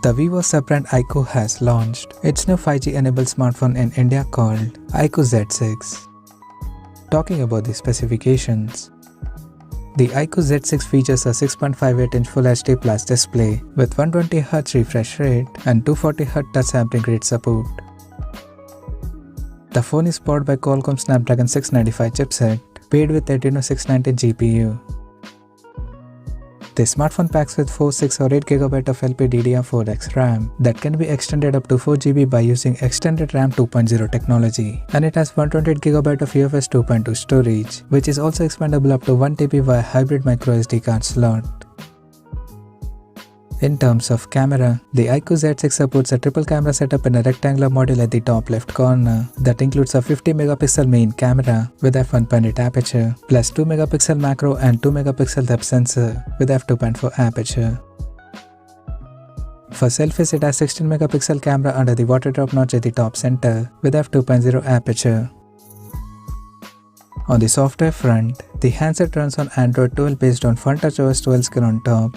The Vivo sub-brand iQoo has launched its new 5G-enabled smartphone in India called iQoo Z6. Talking about the specifications, the iQoo Z6 features a 6.58-inch Full HD Plus display with 120Hz refresh rate and 240Hz touch sampling rate support. The phone is powered by Qualcomm Snapdragon 695 chipset, paired with Adreno 690 GPU. The smartphone packs with 4, 6 or 8GB of LPDDR4X RAM that can be extended up to 4GB by using Extended RAM 2.0 technology, and it has 128GB of UFS 2.2 storage, which is also expandable up to 1TB via hybrid microSD card slot. In terms of camera, the iQoo Z6 supports a triple camera setup in a rectangular module at the top left corner that includes a 50MP main camera with f1.8 aperture, plus 2MP macro and 2MP depth sensor with f2.4 aperture. For selfies, it has 16MP camera under the water drop notch at the top center with f2.0 aperture. On the software front, the handset runs on Android 12 based on FunTouchOS 12 skin on top.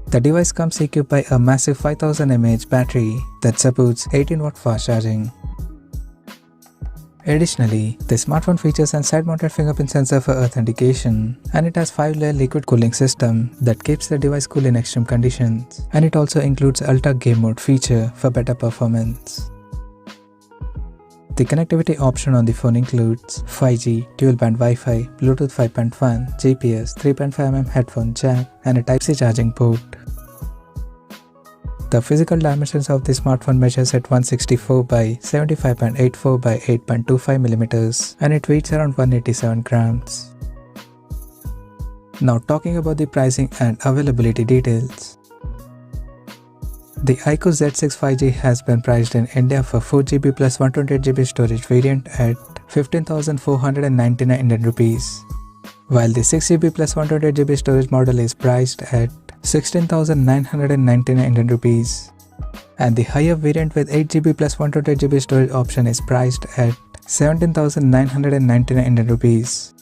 The device comes equipped by a massive 5000 mAh battery that supports 18W fast charging. Additionally, the smartphone features a side-mounted fingerprint sensor for authentication, and it has 5-layer liquid cooling system that keeps the device cool in extreme conditions, and it also includes Ultra Game Mode feature for better performance. The connectivity option on the phone includes 5G, dual-band Wi-Fi, Bluetooth 5.1, GPS, 3.5mm headphone jack, and a Type-C charging port. The physical dimensions of the smartphone measures at 164 by 75.84 by 8.25mm, and it weighs around 187 grams. Now talking about the pricing and availability details. The iQoo Z6 5G has been priced in India for 4GB plus 128GB storage variant at 15,499 Indian rupees, while the 6GB plus 128GB storage model is priced at 16,999 Indian rupees, and the higher variant with 8GB plus 128GB storage option is priced at 17,999 Indian rupees.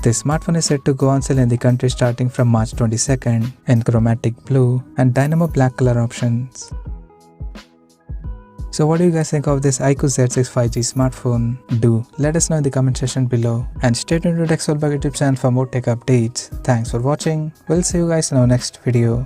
The smartphone is set to go on sale in the country starting from March 22nd in chromatic blue and dynamo black color options. So what do you guys think of this iQoo Z6 5G smartphone? Do let us know in the comment section below, and stay tuned to TechSolve YouTube channel for more tech updates. Thanks for watching. We'll see you guys in our next video.